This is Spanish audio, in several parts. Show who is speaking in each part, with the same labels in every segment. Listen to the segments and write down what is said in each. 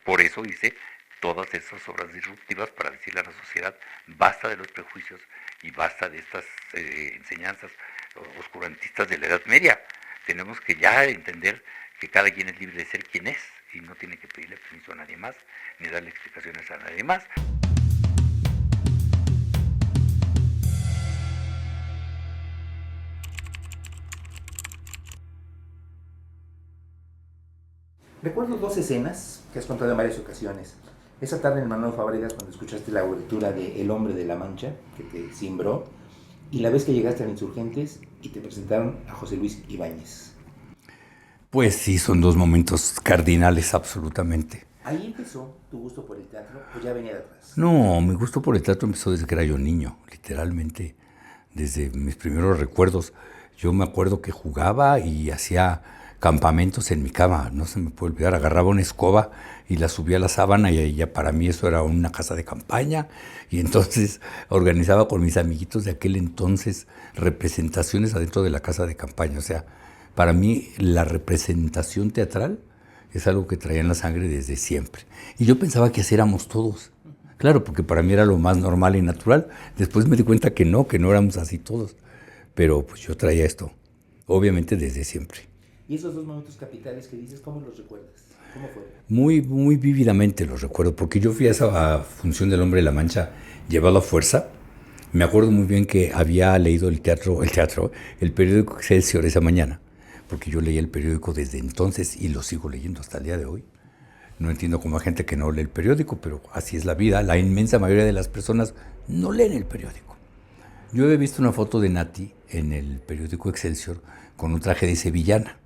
Speaker 1: Por eso hice todas esas obras disruptivas para decirle a la sociedad, basta de los prejuicios y basta de estas enseñanzas oscurantistas de la Edad Media. Tenemos que ya entender que cada quien es libre de ser quien es y no tiene que pedirle permiso a nadie más, ni darle explicaciones a nadie más.
Speaker 2: Recuerdo dos escenas que has contado en varias ocasiones. Esa tarde en Manolo Fábregas, cuando escuchaste la obertura de El Hombre de la Mancha, que te cimbró, y la vez que llegaste a Insurgentes y te presentaron a José Luis Ibáñez.
Speaker 1: Pues sí, son dos momentos cardinales, absolutamente.
Speaker 2: ¿Ahí empezó tu gusto por el teatro o ya venía de atrás?
Speaker 1: No, mi gusto por el teatro empezó desde que era yo niño, literalmente, desde mis primeros recuerdos. Yo me acuerdo que jugaba y hacía campamentos en mi cama, no se me puede olvidar, agarraba una escoba y la subía a la sábana y ya para mí eso era una casa de campaña, y entonces organizaba con mis amiguitos de aquel entonces representaciones adentro de la casa de campaña. O sea, para mí la representación teatral es algo que traía en la sangre desde siempre. Y yo pensaba que así éramos todos. Claro, porque para mí era lo más normal y natural. Después me di cuenta que no éramos así todos. Pero pues yo traía esto, obviamente desde siempre.
Speaker 2: ¿Y esos dos momentos capitales que dices, cómo los recuerdas? ¿Cómo fueron?
Speaker 1: Muy, muy vívidamente los recuerdo, porque yo fui a esa función del Hombre de la Mancha llevado a fuerza. Me acuerdo muy bien que había leído el periódico Excelsior esa mañana, porque yo leía el periódico desde entonces y lo sigo leyendo hasta el día de hoy. No entiendo cómo hay gente que no lee el periódico, pero así es la vida. La inmensa mayoría de las personas no leen el periódico. Yo he visto una foto de Nati en el periódico Excelsior con un traje de sevillana,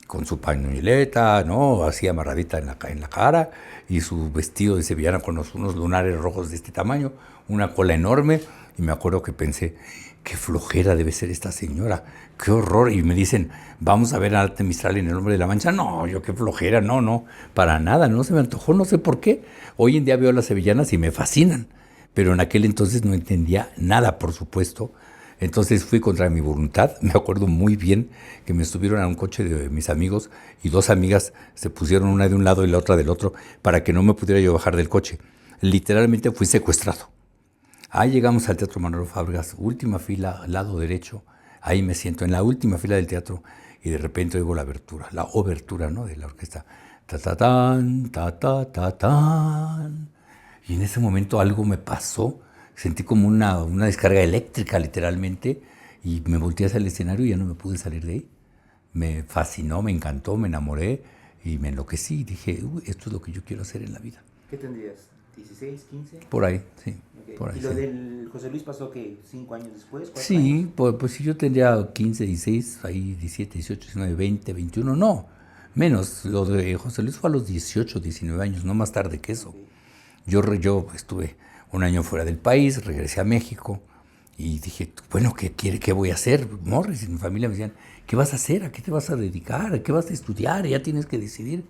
Speaker 1: con su pañoleta, ¿no? Así amarradita en la cara, y su vestido de sevillana con unos lunares rojos de este tamaño, una cola enorme, y me acuerdo que pensé, qué flojera debe ser esta señora, qué horror. Y me dicen, vamos a ver a Arte Mistral en El Hombre de la Mancha. No, yo qué flojera, no, para nada, no se me antojó, no sé por qué. Hoy en día veo las sevillanas y me fascinan, pero en aquel entonces no entendía nada, por supuesto. Entonces fui contra mi voluntad. Me acuerdo muy bien que me subieron a un coche de mis amigos y dos amigas se pusieron una de un lado y la otra del otro para que no me pudiera yo bajar del coche. Literalmente fui secuestrado. Ahí llegamos al Teatro Manolo Fábregas, última fila, lado derecho. Ahí me siento en la última fila del teatro y de repente oigo la obertura, ¿no? De la orquesta. Ta ta tan, ta ta ta tan. Y en ese momento algo me pasó. Sentí como una descarga eléctrica, literalmente, y me volteé hacia el escenario y ya no me pude salir de ahí. Me fascinó, me encantó, me enamoré y me enloquecí. Y dije, esto es lo que yo quiero hacer en la vida.
Speaker 2: ¿Qué tendrías? ¿16, 15?
Speaker 1: Por ahí, sí.
Speaker 2: Okay.
Speaker 1: Por ahí,
Speaker 2: ¿Y lo
Speaker 1: sí.
Speaker 2: del José Luis pasó que 5 años después?
Speaker 1: Sí,
Speaker 2: años?
Speaker 1: pues sí, yo tendría 15, 16, ahí 17, 18, 19, 20, 21, no, menos. Lo de José Luis fue a los 18, 19 años, no más tarde que eso.
Speaker 2: Okay.
Speaker 1: Yo estuve un año fuera del país, regresé a México y dije, bueno, ¿qué voy a hacer? Morris y mi familia me decían, ¿qué vas a hacer? ¿A qué te vas a dedicar? ¿A qué vas a estudiar? Ya tienes que decidir.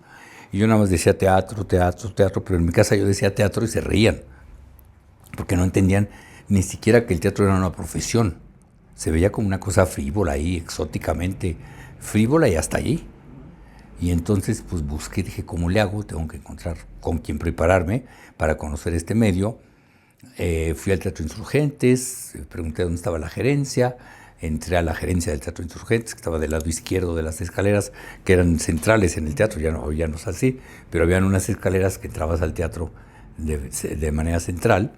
Speaker 1: Y yo nada más decía teatro, pero en mi casa yo decía teatro y se reían, porque no entendían ni siquiera que el teatro era una profesión. Se veía como una cosa frívola ahí, exóticamente frívola y hasta allí. Y entonces pues busqué, dije, ¿cómo le hago? Tengo que encontrar con quién prepararme para conocer este medio. Fui al Teatro Insurgentes, pregunté dónde estaba la gerencia, entré a la gerencia del Teatro Insurgentes, que estaba del lado izquierdo de las escaleras, que eran centrales en el teatro, ya no es así, pero habían unas escaleras que entrabas al teatro de manera central.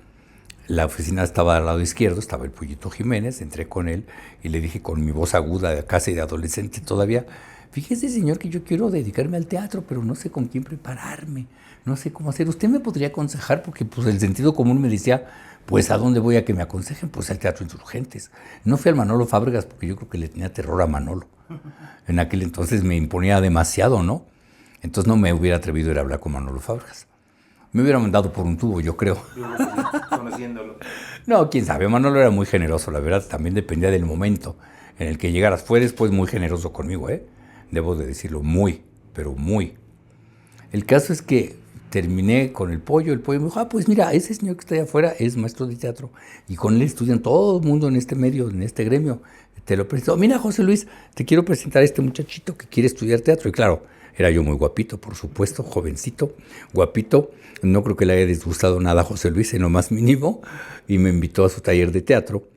Speaker 1: La oficina estaba al lado izquierdo, estaba el Pollito Jiménez, entré con él y le dije con mi voz aguda, casi de adolescente todavía, fíjese señor que yo quiero dedicarme al teatro, pero no sé con quién prepararme, no sé cómo hacer. ¿Usted me podría aconsejar? Porque pues el sentido común me decía, pues ¿a dónde voy a que me aconsejen? Pues al Teatro Insurgentes. No fui al Manolo Fábregas porque yo creo que le tenía terror a Manolo. En aquel entonces me imponía demasiado, ¿no? Entonces no me hubiera atrevido a ir a hablar con Manolo Fábregas. Me hubiera mandado por un tubo, yo creo.
Speaker 2: Conociéndolo.
Speaker 1: No, quién sabe, Manolo era muy generoso, la verdad, también dependía del momento en el que llegaras. Fue después muy generoso conmigo, debo de decirlo, muy, pero muy. El caso es que terminé con el pollo me dijo, pues mira, ese señor que está allá afuera es maestro de teatro y con él estudian todo el mundo en este medio, en este gremio. Te lo presento. Mira, José Luis, te quiero presentar a este muchachito que quiere estudiar teatro. Y claro, Era yo muy guapito, por supuesto, jovencito, guapito. No creo que le haya disgustado nada a José Luis en lo más mínimo y me invitó a su taller de teatro,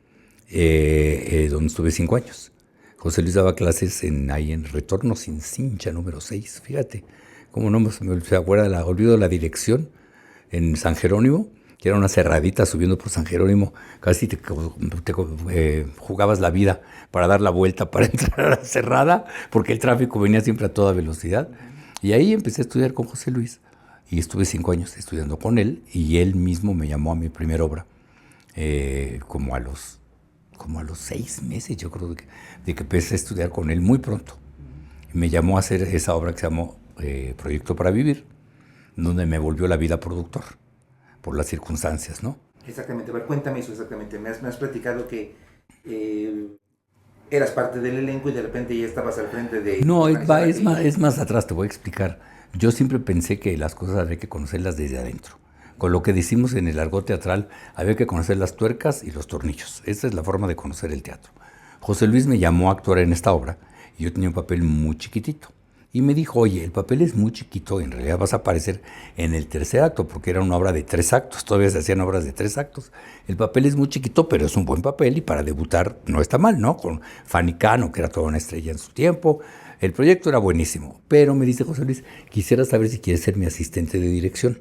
Speaker 1: donde estuve 5 años. José Luis daba clases ahí en Retorno Sin Cincha, número 6, fíjate. Como no se acuerda, olvido la dirección, en San Jerónimo, que era una cerradita subiendo por San Jerónimo, casi te jugabas la vida para dar la vuelta para entrar a la cerrada, porque el tráfico venía siempre a toda velocidad. Y ahí empecé a estudiar con José Luis, y estuve 5 años estudiando con él, y él mismo me llamó a mi primera obra, como a los 6 meses, yo creo, de que empecé a estudiar con él muy pronto. Me llamó a hacer esa obra que se llamó Proyecto para Vivir, donde me volvió la vida productor, por las circunstancias, ¿no?
Speaker 2: Exactamente, a ver, cuéntame eso exactamente. Me has platicado que eras parte del elenco y de repente ya estabas al frente de...
Speaker 1: No, es más atrás, te voy a explicar. Yo siempre pensé que las cosas había que conocerlas desde adentro. Con lo que decimos en el argot teatral, había que conocer las tuercas y los tornillos. Esa es la forma de conocer el teatro. José Luis me llamó a actuar en esta obra y yo tenía un papel muy chiquitito. Y me dijo, oye, el papel es muy chiquito, en realidad vas a aparecer en el tercer acto, porque era una obra de 3 actos, todavía se hacían obras de 3 actos. El papel es muy chiquito, pero es un buen papel y para debutar no está mal, ¿no? Con Fanny Cano, que era toda una estrella en su tiempo. El proyecto era buenísimo, pero me dice José Luis, quisiera saber si quieres ser mi asistente de dirección.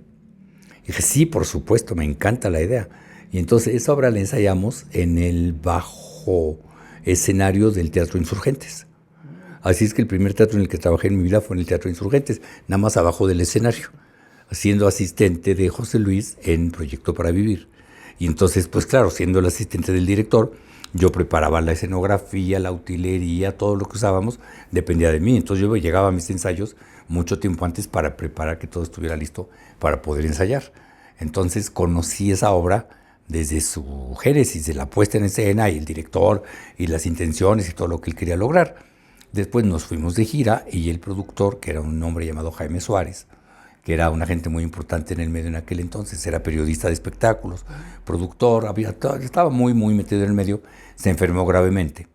Speaker 1: Y dije, sí, por supuesto, me encanta la idea. Y entonces esa obra la ensayamos en el bajo escenario del Teatro Insurgentes. Así es que el primer teatro en el que trabajé en mi vida fue en el Teatro Insurgentes, nada más abajo del escenario, siendo asistente de José Luis en Proyecto para Vivir. Y entonces, pues claro, siendo el asistente del director, yo preparaba la escenografía, la utilería, todo lo que usábamos, dependía de mí. Entonces yo llegaba a mis ensayos mucho tiempo antes para preparar que todo estuviera listo para poder ensayar. Entonces conocí esa obra desde su génesis, de la puesta en escena y el director y las intenciones y todo lo que él quería lograr. Después nos fuimos de gira y el productor, que era un hombre llamado Jaime Suárez, que era una gente muy importante en el medio en aquel entonces, era periodista de espectáculos, productor, estaba muy metido en el medio, se enfermó gravemente,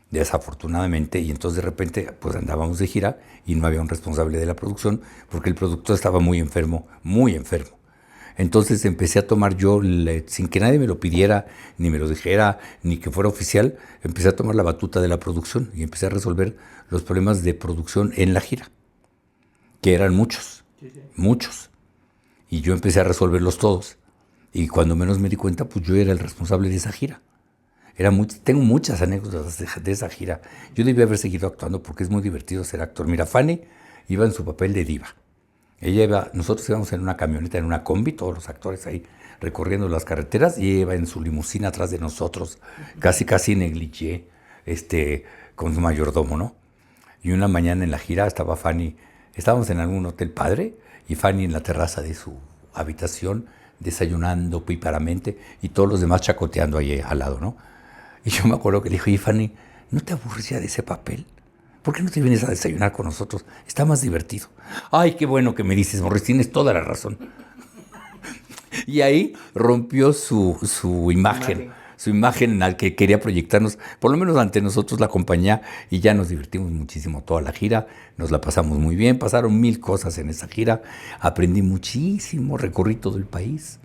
Speaker 1: desafortunadamente, y entonces de repente pues andábamos de gira y no había un responsable de la producción porque el productor estaba muy enfermo, muy enfermo. Entonces empecé a tomar yo, sin que nadie me lo pidiera, ni me lo dijera, ni que fuera oficial, empecé a tomar la batuta de la producción y empecé a resolver los problemas de producción en la gira, que eran muchos, muchos. Y yo empecé a resolverlos todos. Y cuando menos me di cuenta, pues yo era el responsable de esa gira. Tengo muchas anécdotas de esa gira. Yo debí haber seguido actuando porque es muy divertido ser actor. Mira, Fanny iba en su papel de diva. Nosotros íbamos en una camioneta, en una combi, todos los actores ahí recorriendo las carreteras, y ella iba en su limusina atrás de nosotros, casi negligé, con su mayordomo, ¿no? Y una mañana en la gira estaba Fanny, estábamos en algún hotel padre, y Fanny en la terraza de su habitación, desayunando píparamente, y todos los demás chacoteando ahí al lado, ¿no? Y yo me acuerdo que le dije, oye, Fanny, ¿no te aburres ya de ese papel? ¿Por qué no te vienes a desayunar con nosotros? Está más divertido. Ay, qué bueno que me dices, Morris, tienes toda la razón. Y ahí rompió su imagen en la que quería proyectarnos, por lo menos ante nosotros la compañía, y ya nos divertimos muchísimo toda la gira, nos la pasamos muy bien, pasaron 1000 cosas en esa gira, aprendí muchísimo, recorrí todo el país.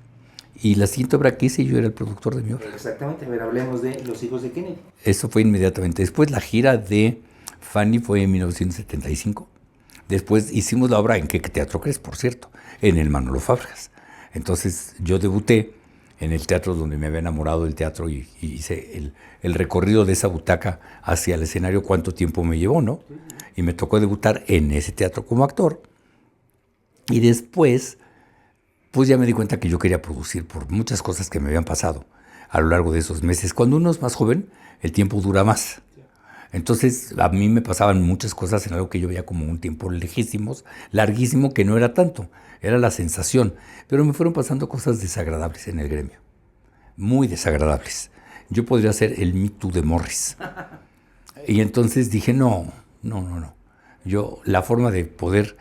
Speaker 1: Y la siguiente obra que hice, yo era el productor de mi obra.
Speaker 2: Exactamente, a ver, hablemos de Los hijos de Kennedy.
Speaker 1: Eso fue inmediatamente. Después la gira de Fanny fue en 1975. Después hicimos la obra en ¿Qué teatro crees? Por cierto, en el Manolo Fábregas. Entonces yo debuté en el teatro donde me había enamorado del teatro y hice el recorrido de esa butaca hacia el escenario, cuánto tiempo me llevó, ¿no? Y me tocó debutar en ese teatro como actor. Y después, pues ya me di cuenta que yo quería producir por muchas cosas que me habían pasado a lo largo de esos meses. Cuando uno es más joven, el tiempo dura más. Entonces a mí me pasaban muchas cosas en algo que yo veía como un tiempo larguísimo, que no era tanto, era la sensación. Pero me fueron pasando cosas desagradables en el gremio, muy desagradables. Yo podría ser el Me Too de Morris. Y entonces dije, no. La forma de poder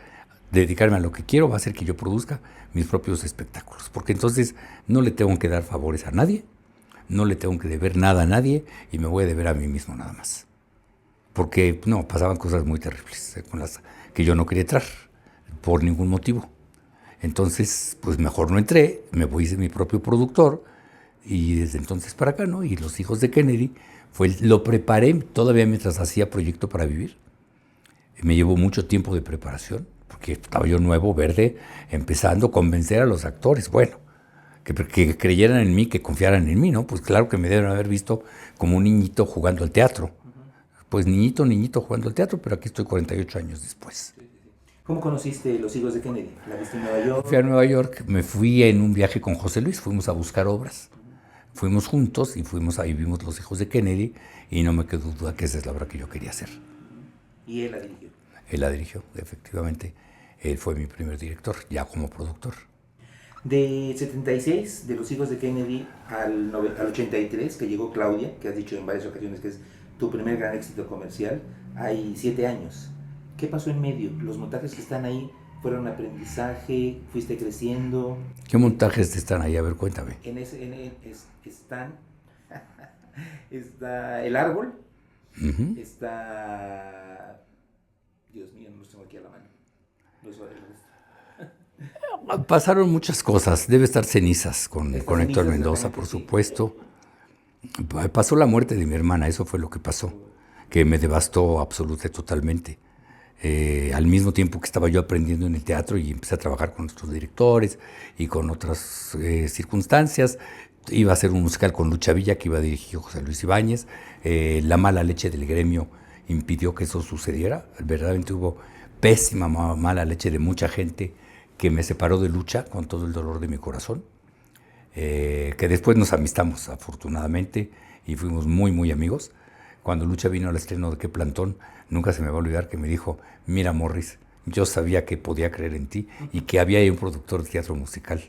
Speaker 1: dedicarme a lo que quiero va a ser que yo produzca mis propios espectáculos, porque entonces no le tengo que dar favores a nadie, no le tengo que deber nada a nadie y me voy a deber a mí mismo nada más. Porque no, pasaban cosas muy terribles con las que yo no quería entrar por ningún motivo. Entonces, pues mejor no entré, me hice mi propio productor y desde entonces para acá, ¿no? Y Los Hijos de Kennedy, lo preparé todavía mientras hacía Proyecto para Vivir. Me llevó mucho tiempo de preparación, porque estaba yo nuevo, verde, empezando a convencer a los actores, bueno, que creyeran en mí, que confiaran en mí, ¿no? Pues claro que me deben haber visto como un niñito jugando al teatro. Pues niñito jugando al teatro, pero aquí estoy 48 años después.
Speaker 2: ¿Cómo conociste Los Hijos de Kennedy? ¿La viste en Nueva York?
Speaker 1: Fui a Nueva York, me fui en un viaje con José Luis, fuimos a buscar obras. Fuimos juntos y fuimos ahí, vimos Los Hijos de Kennedy y no me quedó duda que esa es la obra que yo quería hacer.
Speaker 2: ¿Y él la dirigió?
Speaker 1: Él la dirigió, efectivamente. Él fue mi primer director, ya como productor.
Speaker 2: De 76, de Los Hijos de Kennedy, al 83, que llegó Claudia, que has dicho en varias ocasiones que es tu primer gran éxito comercial, hay 7 años. ¿Qué pasó en medio? ¿Los montajes que están ahí fueron un aprendizaje? ¿Fuiste creciendo?
Speaker 1: ¿Qué montajes están ahí? A ver, cuéntame.
Speaker 2: Está El Árbol,
Speaker 1: Uh-huh.
Speaker 2: está... Dios mío, no los tengo aquí a la mano.
Speaker 1: Pasaron muchas cosas. Debe estar Cenizas con Héctor
Speaker 2: Cenizas,
Speaker 1: Mendoza, por
Speaker 2: sí.
Speaker 1: supuesto. Pasó la muerte de mi hermana, eso fue lo que pasó, que me devastó absolutamente, totalmente. Al mismo tiempo que estaba yo aprendiendo en el teatro y empecé a trabajar con otros directores y con otras circunstancias, iba a hacer un musical con Lucha Villa que iba a dirigir José Luis Ibáñez. La mala leche del gremio impidió que eso sucediera. Verdaderamente hubo pésima mala leche de mucha gente que me separó de Lucha con todo el dolor de mi corazón. Que después nos amistamos, afortunadamente, y fuimos muy, muy amigos. Cuando Lucha vino al estreno de Qué Plantón, nunca se me va a olvidar que me dijo: mira, Morris, yo sabía que podía creer en ti y que había ahí un productor de teatro musical.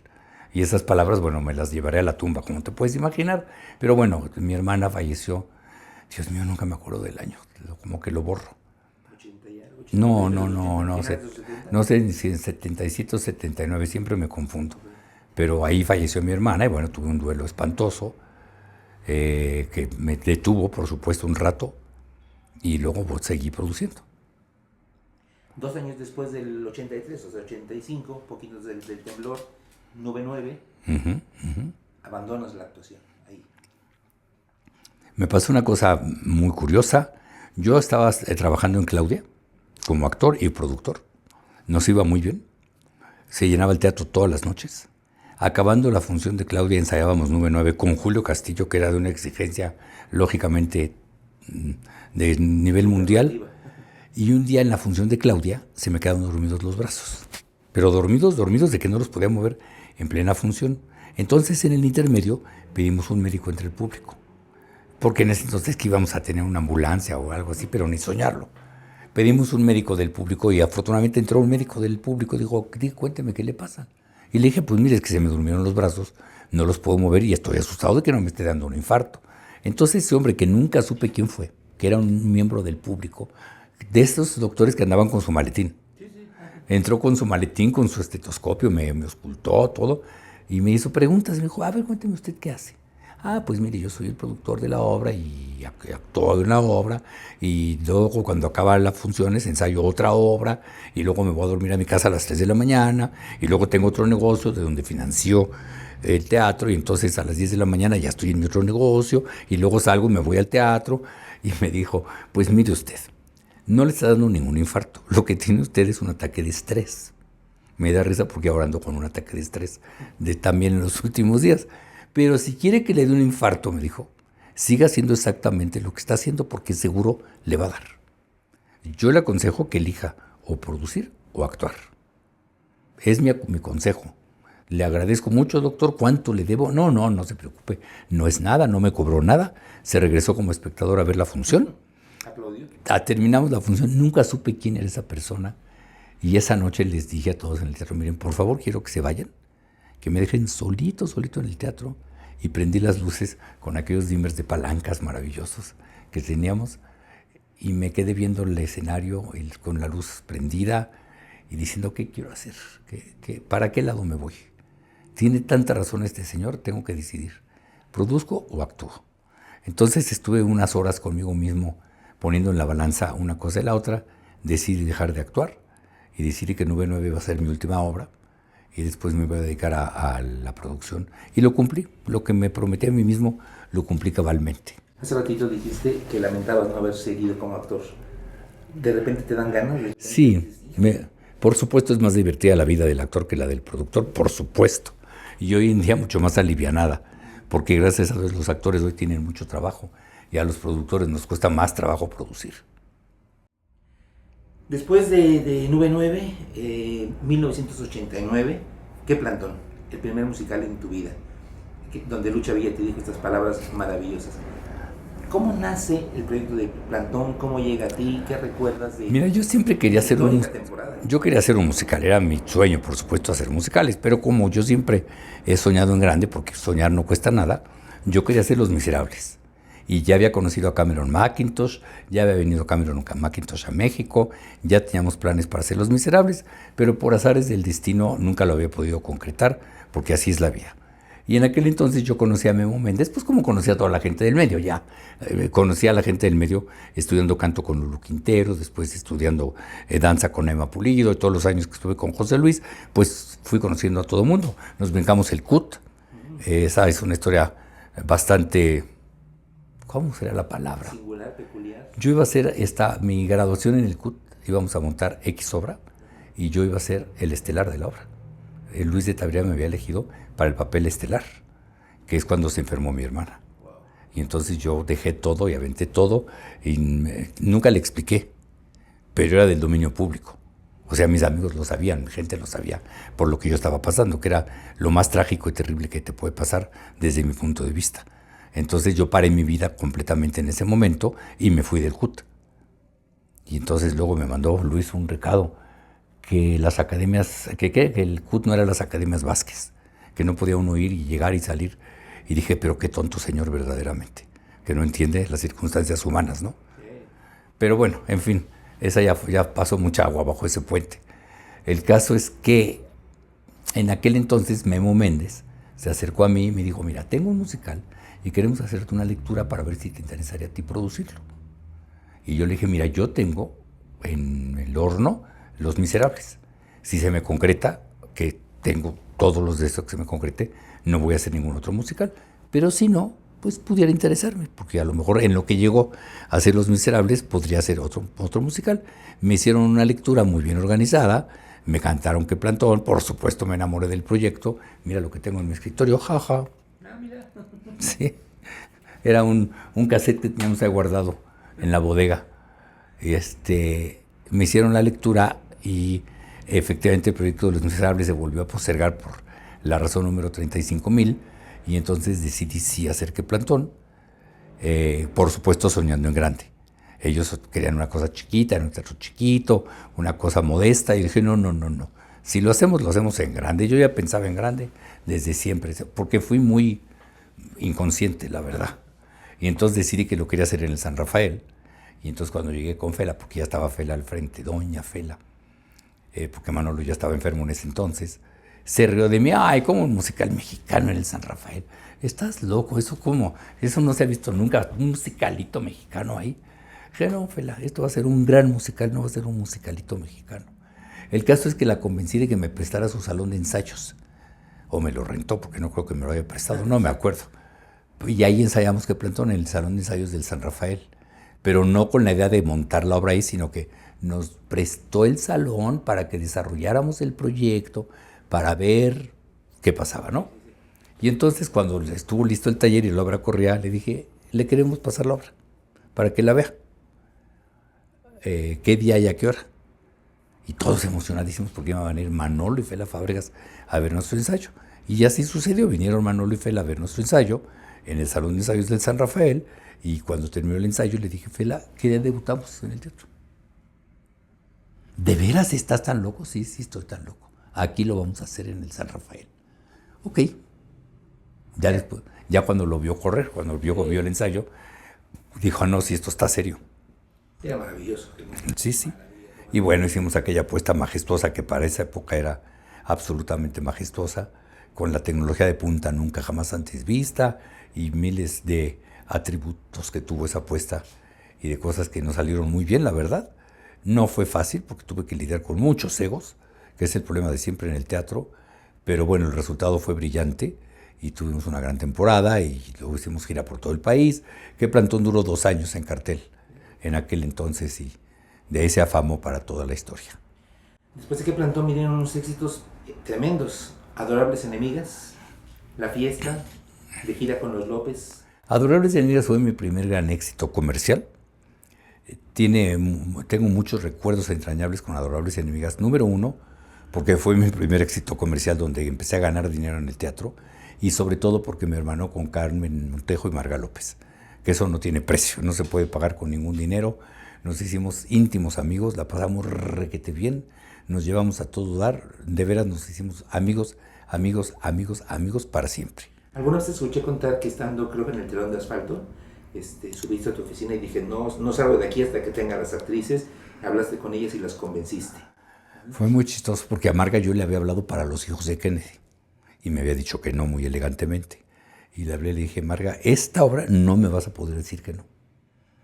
Speaker 1: Y esas palabras, bueno, me las llevaré a la tumba, como te puedes imaginar. Pero bueno, mi hermana falleció, Dios mío, nunca me acuerdo del año, como que lo borro. No sé si en 77 o 79, siempre me confundo. Pero ahí falleció mi hermana y bueno, tuve un duelo espantoso que me detuvo, por supuesto, un rato y luego seguí produciendo.
Speaker 2: 2 años después del 83, o sea, 85, poquitos del temblor, 99, abandonas la actuación ahí.
Speaker 1: Me pasó una cosa muy curiosa. Yo estaba trabajando en Claudia como actor y productor. Nos iba muy bien. Se llenaba el teatro todas las noches. Acabando la función de Claudia ensayábamos 9/9 con Julio Castillo, que era de una exigencia lógicamente de nivel mundial. Y un día en la función de Claudia se me quedaron dormidos los brazos. Pero dormidos de que no los podía mover en plena función. Entonces en el intermedio pedimos un médico entre el público. Porque en ese entonces que íbamos a tener una ambulancia o algo así, pero ni soñarlo. Pedimos un médico del público y afortunadamente entró un médico del público y dijo: cuénteme qué le pasa. Y le dije: pues mire, es que se me durmieron los brazos, no los puedo mover y estoy asustado de que no me esté dando un infarto. Entonces ese hombre, que nunca supe quién fue, que era un miembro del público, de estos doctores que andaban con su maletín, entró con su maletín, con su estetoscopio, me auscultó todo y me hizo preguntas. Me dijo: a ver, cuénteme usted qué hace. Pues mire, yo soy el productor de la obra y actúo en la obra y luego cuando acaban las funciones ensayo otra obra y luego me voy a dormir a mi casa a las 3 de la mañana y luego tengo otro negocio de donde financió el teatro y entonces a las 10 de la mañana ya estoy en mi otro negocio y luego salgo y me voy al teatro. Y me dijo: pues mire usted, no le está dando ningún infarto, lo que tiene usted es un ataque de estrés. Me da risa porque ahora ando con un ataque de estrés también en los últimos días. Pero si quiere que le dé un infarto, me dijo, siga haciendo exactamente lo que está haciendo porque seguro le va a dar. Yo le aconsejo que elija o producir o actuar. Es mi consejo. Le agradezco mucho, doctor. ¿Cuánto le debo? No se preocupe. No es nada, no me cobró nada. Se regresó como espectador a ver la función.
Speaker 2: Aplaudió.
Speaker 1: Terminamos la función. Nunca supe quién era esa persona. Y esa noche les dije a todos en el teatro: miren, por favor, quiero que se vayan, que me dejen solito en el teatro. Y prendí las luces con aquellos dimmers de palancas maravillosos que teníamos y me quedé viendo el escenario con la luz prendida y diciendo: ¿qué quiero hacer? ¿Para qué lado me voy? Tiene tanta razón este señor, tengo que decidir, ¿produzco o actúo? Entonces estuve unas horas conmigo mismo poniendo en la balanza una cosa y la otra, decidí dejar de actuar y decidí que Nube 9 iba a ser mi última obra y después me iba a dedicar a la producción. Y lo cumplí, lo que me prometí a mí mismo lo cumplí cabalmente.
Speaker 2: Hace ratito dijiste que lamentabas no haber seguido como actor. ¿De repente te dan ganas?
Speaker 1: Sí, por supuesto es más divertida la vida del actor que la del productor, por supuesto. Y hoy en día mucho más alivianada, porque gracias a Dios los actores hoy tienen mucho trabajo y a los productores nos cuesta más trabajo producir.
Speaker 2: Después de Nube 9, 1989, ¿qué Plantón? El primer musical en tu vida, donde Lucha Villa te dijo estas palabras maravillosas. ¿Cómo nace el proyecto de Plantón? ¿Cómo llega a ti? ¿Qué recuerdas de...?
Speaker 1: Mira, yo siempre quería hacer yo quería hacer un musical, era mi sueño, por supuesto, hacer musicales, pero como yo siempre he soñado en grande, porque soñar no cuesta nada, yo quería hacer Los Miserables. Y ya había conocido a Cameron Mackintosh, ya había venido Cameron Mackintosh a México, ya teníamos planes para hacer Los Miserables, pero por azares del destino nunca lo había podido concretar, porque así es la vida. Y en aquel entonces yo conocí a Memo Méndez, pues como conocí a toda la gente del medio ya. Conocí a la gente del medio estudiando canto con Lulu Quintero, después estudiando danza con Emma Pulido, y todos los años que estuve con José Luis, pues fui conociendo a todo el mundo. Nos brincamos el CUT, esa es una historia bastante... ¿Cómo será la palabra?
Speaker 2: Singular, peculiar.
Speaker 1: Yo iba a hacer mi graduación en el CUT, íbamos a montar X obra, y yo iba a ser el estelar de la obra. Luis de Tabría me había elegido para el papel estelar, que es cuando se enfermó mi hermana. Wow. Y entonces yo dejé todo y aventé todo y nunca le expliqué, pero era del dominio público. O sea, mis amigos lo sabían, mi gente lo sabía por lo que yo estaba pasando, que era lo más trágico y terrible que te puede pasar desde mi punto de vista. Entonces yo paré mi vida completamente en ese momento y me fui del CUT. Y entonces luego me mandó Luis un recado que las academias, que el CUT no eran las academias Vázquez, que no podía uno ir y llegar y salir. Y dije, pero qué tonto señor verdaderamente, que no entiende las circunstancias humanas, ¿no? Sí. Pero bueno, en fin, esa ya pasó mucha agua bajo ese puente. El caso es que en aquel entonces Memo Méndez se acercó a mí y me dijo, mira, tengo un musical y queremos hacerte una lectura para ver si te interesaría a ti producirlo. Y yo le dije, mira, yo tengo en el horno Los Miserables. Si se me concreta, que tengo todos los deseos que se me concrete, no voy a hacer ningún otro musical. Pero si no, pues pudiera interesarme, porque a lo mejor en lo que llegó a hacer Los Miserables podría hacer otro musical. Me hicieron una lectura muy bien organizada, me cantaron qué Plantón, por supuesto me enamoré del proyecto. Mira lo que tengo en mi escritorio, jaja. Mira. Sí, era un cassette que teníamos ahí guardado en la bodega. Me hicieron la lectura y efectivamente el proyecto de Los Miserables se volvió a postergar por la razón número 35,000 y entonces decidí sí hacer qué Plantón, por supuesto soñando en grande. Ellos querían una cosa chiquita, en un teatro chiquito, una cosa modesta, y dije, no. Si lo hacemos en grande. Yo ya pensaba en grande desde siempre, porque fui muy inconsciente, la verdad. Y entonces decidí que lo quería hacer en el San Rafael. Y entonces cuando llegué con Fela, porque ya estaba Fela al frente, doña Fela, porque Manolo ya estaba enfermo en ese entonces, se rió de mí, ay, como un musical mexicano en el San Rafael. ¿Estás loco? ¿Eso cómo? Eso no se ha visto nunca, un musicalito mexicano ahí. Dije, no, Fela, esto va a ser un gran musical, no va a ser un musicalito mexicano. El caso es que la convencí de que me prestara su salón de ensayos, o me lo rentó, porque no creo que me lo haya prestado, no me acuerdo. Y ahí ensayamos qué Plantón en el salón de ensayos del San Rafael, pero no con la idea de montar la obra ahí, sino que nos prestó el salón para que desarrolláramos el proyecto, para ver qué pasaba, ¿no? Y entonces cuando estuvo listo el taller y la obra corría, le dije, le queremos pasar la obra, para que la vea. ¿Qué día y a qué hora? Y todos emocionadísimos porque iban a venir Manolo y Fela Fábregas a ver nuestro ensayo. Y así sucedió, vinieron Manolo y Fela a ver nuestro ensayo en el salón de ensayos del San Rafael, y cuando terminó el ensayo le dije, Fela, ¿qué día debutamos en el teatro? ¿De veras estás tan loco? Sí, estoy tan loco. Aquí lo vamos a hacer en el San Rafael. Ok. Ya después, ya cuando lo vio correr, cuando vio el ensayo, dijo, no, si esto está serio.
Speaker 2: Era maravilloso.
Speaker 1: Sí. Y bueno, hicimos aquella apuesta majestuosa que para esa época era absolutamente majestuosa, con la tecnología de punta nunca jamás antes vista y miles de atributos que tuvo esa apuesta y de cosas que nos salieron muy bien, la verdad. No fue fácil porque tuve que lidiar con muchos egos, que es el problema de siempre en el teatro, pero bueno, el resultado fue brillante y tuvimos una gran temporada y luego hicimos gira por todo el país. Que Plantón duró 2 años en cartel en aquel entonces y de ahí se afamó para toda la historia.
Speaker 2: Después de que Plantón vinieron unos éxitos tremendos. Adorables Enemigas, La Fiesta, De gira con los López.
Speaker 1: Adorables Enemigas fue mi primer gran éxito comercial. Tengo muchos recuerdos entrañables con Adorables Enemigas. Número 1, porque fue mi primer éxito comercial donde empecé a ganar dinero en el teatro y sobre todo porque me hermanó con Carmen Montejo y Marga López, que eso no tiene precio, no se puede pagar con ningún dinero. Nos hicimos íntimos amigos, la pasamos requete bien, nos llevamos a todo dar, de veras nos hicimos amigos para siempre.
Speaker 2: Alguna vez te escuché contar que estando, creo que en el Telón de Asfalto, subiste a tu oficina y dije, no salgo de aquí hasta que tenga las actrices, hablaste con ellas y las convenciste.
Speaker 1: Fue muy chistoso porque a Marga yo le había hablado para Los hijos de Kennedy y me había dicho que no muy elegantemente. Y le hablé y le dije, Marga, esta obra no me vas a poder decir que no.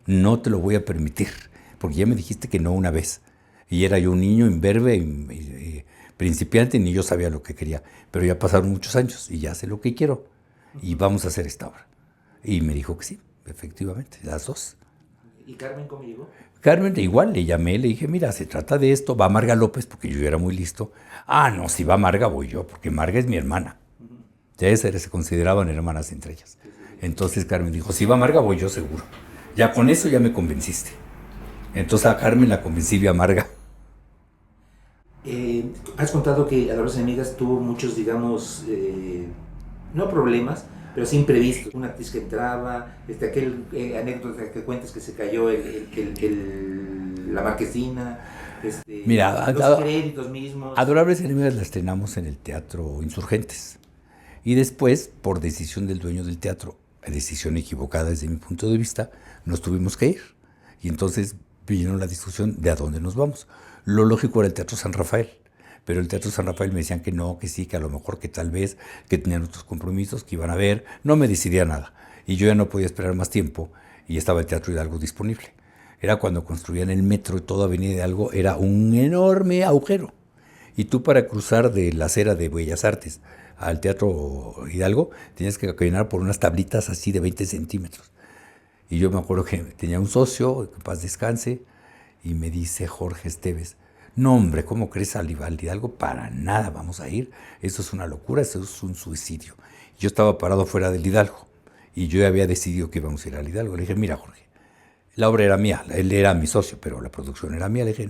Speaker 1: No te lo voy a permitir, porque ya me dijiste que no una vez. Y era yo un niño imberbe y principiante, ni yo sabía lo que quería. Pero ya pasaron muchos años y ya sé lo que quiero. Y vamos a hacer esta obra. Y me dijo que sí, efectivamente, las dos.
Speaker 2: ¿Y Carmen cómo llegó?
Speaker 1: Carmen, igual, le llamé, le dije, mira, se trata de esto, va Marga López, porque yo era muy listo. Ah, no, si va Marga voy yo, porque Marga es mi hermana. Ya se consideraban hermanas entre ellas. Entonces Carmen dijo, si va Marga voy yo seguro. Ya con eso ya me convenciste. Entonces a Carmen la convencí vía Marga.
Speaker 2: Has contado que Adorables Enemigas tuvo muchos, digamos, no problemas, pero sí imprevistos. Una actriz que entraba, aquel anécdota que cuentas que se cayó la marquesina,
Speaker 1: Mira,
Speaker 2: los créditos mismos.
Speaker 1: Adorables Enemigas la estrenamos en el Teatro Insurgentes. Y después, por decisión del dueño del teatro, decisión equivocada desde mi punto de vista, nos tuvimos que ir. Y entonces vino la discusión de a dónde nos vamos. Lo lógico era el Teatro San Rafael. Pero el Teatro San Rafael me decían que no, que sí, que a lo mejor, que tal vez, que tenían otros compromisos, que iban a ver. No me decidía nada. Y yo ya no podía esperar más tiempo y estaba el Teatro Hidalgo disponible. Era cuando construían el metro y toda Avenida Hidalgo era un enorme agujero. Y tú para cruzar de la acera de Bellas Artes al Teatro Hidalgo tenías que caminar por unas tablitas así de 20 centímetros. Y yo me acuerdo que tenía un socio, que paz descanse, y me dice Jorge Esteves, no hombre, ¿cómo crees al Hidalgo? Para nada vamos a ir, eso es una locura, eso es un suicidio. Yo estaba parado fuera del Hidalgo y yo había decidido que íbamos a ir al Hidalgo. Le dije, mira Jorge, la obra era mía, él era mi socio, pero la producción era mía. Le dije,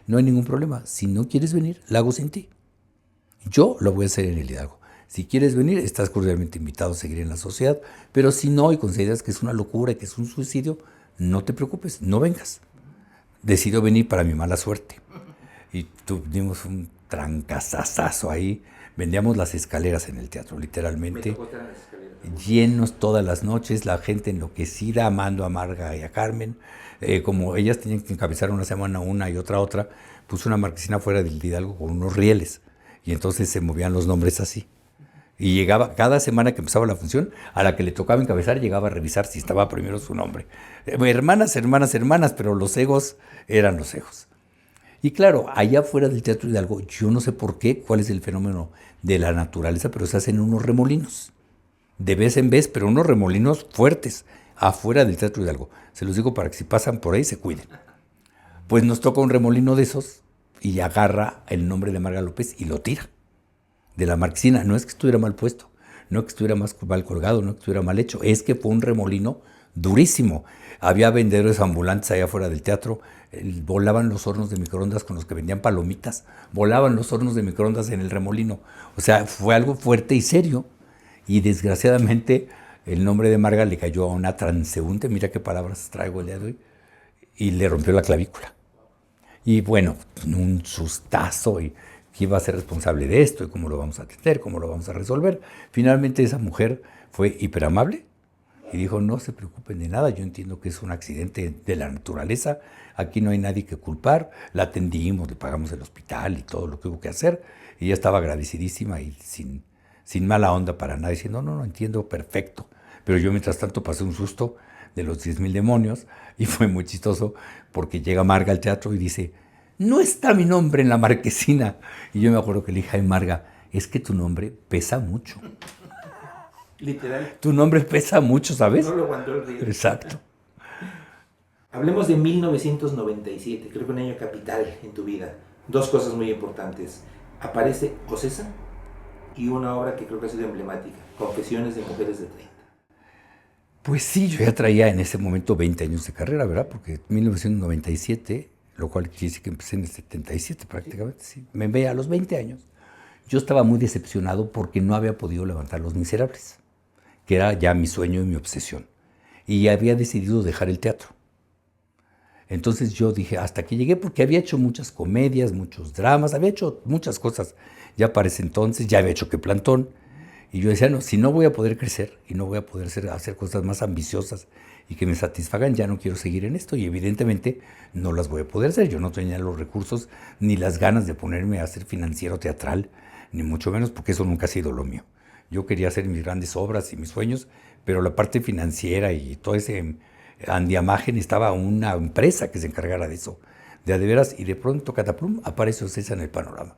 Speaker 1: no hay ningún problema, si no quieres venir, la hago sin ti. Yo lo voy a hacer en el Hidalgo. Si quieres venir, estás cordialmente invitado a seguir en la sociedad, pero si no y consideras que es una locura y que es un suicidio, no te preocupes, no vengas. Decidió venir para mi mala suerte. Y tuvimos un trancazazazo ahí. Vendíamos las escaleras en el teatro, literalmente. Llenos todas las noches, la gente enloquecida, amando a Marga y a Carmen. Como ellas tenían que encabezar una semana una y otra, puse una marquesina fuera del Hidalgo con unos rieles. Y entonces se movían los nombres así. Y llegaba, cada semana que empezaba la función, a la que le tocaba encabezar, llegaba a revisar si estaba primero su nombre. Hermanas, pero los egos eran los egos. Y claro, allá fuera del Teatro Hidalgo, yo no sé por qué, cuál es el fenómeno de la naturaleza, pero se hacen unos remolinos. De vez en vez, pero unos remolinos fuertes, afuera del Teatro Hidalgo. Se los digo para que si pasan por ahí se cuiden. Pues nos toca un remolino de esos y agarra el nombre de Marga López y lo tira de la marquesina. No es que estuviera mal puesto, no que estuviera mal colgado, no que estuviera mal hecho, es que fue un remolino durísimo. Había vendedores ambulantes allá afuera del teatro, volaban los hornos de microondas con los que vendían palomitas, volaban los hornos de microondas en el remolino. O sea, fue algo fuerte y serio. Y desgraciadamente el nombre de Marga le cayó a una transeúnte, mira qué palabras traigo el día de hoy, y le rompió la clavícula. Y bueno, un sustazo, y quién va a ser responsable de esto, y cómo lo vamos a atender, cómo lo vamos a resolver. Finalmente esa mujer fue hiperamable y dijo, no se preocupen de nada, yo entiendo que es un accidente de la naturaleza, aquí no hay nadie que culpar, la atendimos, le pagamos el hospital y todo lo que hubo que hacer, y ella estaba agradecidísima y sin mala onda para nada, diciendo, no, entiendo perfecto, pero yo mientras tanto pasé un susto de los 10,000 demonios, y fue muy chistoso porque llega Marga al teatro y dice, no está mi nombre en la marquesina. Y yo me acuerdo que le dije, ay Marga, es que tu nombre pesa mucho.
Speaker 2: Literal.
Speaker 1: Tu nombre pesa mucho, ¿sabes?
Speaker 2: No lo aguantó el río.
Speaker 1: Exacto.
Speaker 2: Hablemos de 1997, creo que un año capital en tu vida. Dos cosas muy importantes. Aparece Ocesa y una obra que creo que ha sido emblemática, Confesiones de Mujeres de 30.
Speaker 1: Pues sí, yo ya traía en ese momento 20 años de carrera, ¿verdad? Porque 1997, lo cual quiere decir que empecé en el 77 prácticamente, sí. Me veía a los 20 años. Yo estaba muy decepcionado porque no había podido levantar Los Miserables, que era ya mi sueño y mi obsesión. Y había decidido dejar el teatro. Entonces yo dije, hasta que llegué, porque había hecho muchas comedias, muchos dramas, había hecho muchas cosas ya para ese entonces, ya había hecho Que Plantón. Y yo decía, no, si no voy a poder crecer y no voy a poder hacer cosas más ambiciosas y que me satisfagan, ya no quiero seguir en esto. Y evidentemente no las voy a poder hacer. Yo no tenía los recursos ni las ganas de ponerme a ser financiero teatral, ni mucho menos, porque eso nunca ha sido lo mío. Yo quería hacer mis grandes obras y mis sueños, pero la parte financiera y todo ese andiamaje necesitaba una empresa que se encargara de eso, de a de veras, y de pronto, cataplum, aparece Ocesa en el panorama.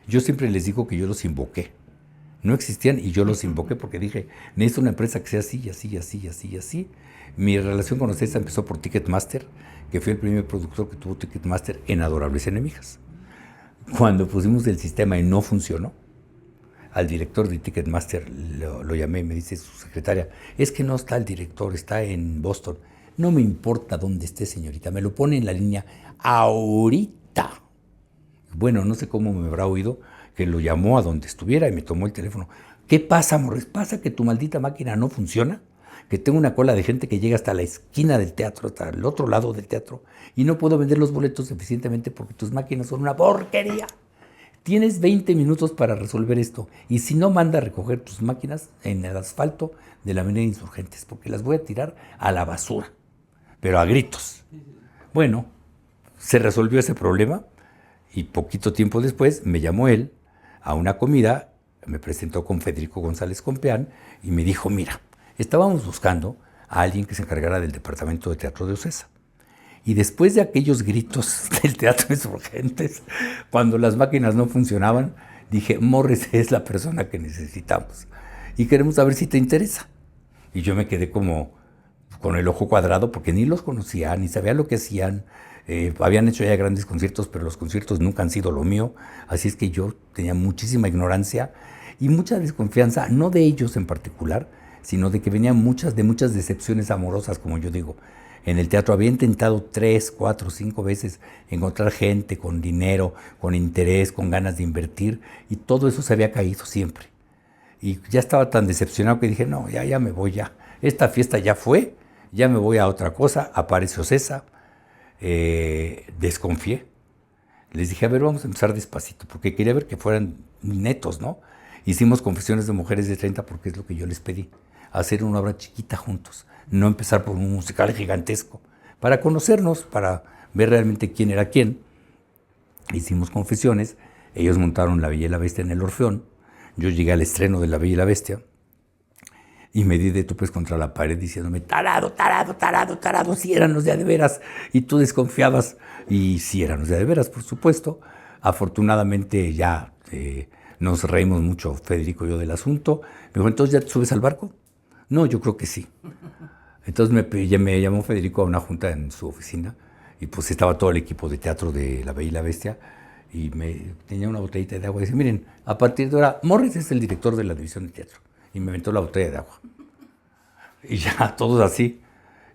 Speaker 1: Yo siempre les digo que yo los invoqué. No existían y yo los invoqué porque dije, necesito una empresa que sea así, así, así, así, así. Mi relación con Ocesa empezó por Ticketmaster, que fue el primer productor que tuvo Ticketmaster en Adorables Enemigas. Cuando pusimos el sistema y no funcionó, al director de Ticketmaster lo llamé y me dice su secretaria, es que no está el director, está en Boston. No me importa dónde esté, señorita, me lo pone en la línea ahorita. Bueno, no sé cómo me habrá oído, que lo llamó a donde estuviera y me tomó el teléfono. ¿Qué pasa, Morris? ¿Pasa que tu maldita máquina no funciona? Que tengo una cola de gente que llega hasta la esquina del teatro, hasta el otro lado del teatro, y no puedo vender los boletos eficientemente porque tus máquinas son una porquería. Tienes 20 minutos para resolver esto, y si no, manda a recoger tus máquinas en el asfalto de la avenida Insurgentes, porque las voy a tirar a la basura, pero a gritos. Bueno, se resolvió ese problema, y poquito tiempo después me llamó él a una comida, me presentó con Federico González Compeán y me dijo, mira, estábamos buscando a alguien que se encargara del departamento de teatro de Ocesa. Y después de aquellos gritos del Teatro Insurgentes, cuando las máquinas no funcionaban, dije, Morris es la persona que necesitamos y queremos saber si te interesa. Y yo me quedé como con el ojo cuadrado porque ni los conocía, ni sabía lo que hacían. Habían hecho ya grandes conciertos, pero los conciertos nunca han sido lo mío, así es que yo tenía muchísima ignorancia y mucha desconfianza, no de ellos en particular, sino de que venían muchas decepciones amorosas, como yo digo. En el teatro había intentado 3, 4, 5 veces encontrar gente con dinero, con interés, con ganas de invertir, y todo eso se había caído siempre. Y ya estaba tan decepcionado que dije, no, ya me voy ya. Esta fiesta ya fue, ya me voy a otra cosa. Apareció Ocesa. Desconfié. Les dije, a ver, vamos a empezar despacito, porque quería ver que fueran netos, ¿no? Hicimos Confesiones de Mujeres de 30 porque es lo que yo les pedí, hacer una obra chiquita juntos, no empezar por un musical gigantesco, para conocernos, para ver realmente quién era quién. Hicimos Confesiones, ellos montaron La Bella y la Bestia en el Orfeón, yo llegué al estreno de La Bella y la Bestia, y me di de topes contra la pared diciéndome, tarado, tarado, tarado, tarado, si eran los de a de veras. Y tú desconfiabas, y si eran los de a de veras, por supuesto. Afortunadamente ya nos reímos mucho, Federico y yo, del asunto. Me dijo, ¿entonces ya te subes al barco? No, yo creo que sí. Entonces me llamó Federico a una junta en su oficina, y pues estaba todo el equipo de teatro de La Bella y la Bestia, y tenía una botellita de agua, y dice, miren, a partir de ahora, Morris es el director de la división de teatro. Y me aventó la botella de agua. Y ya, todos así.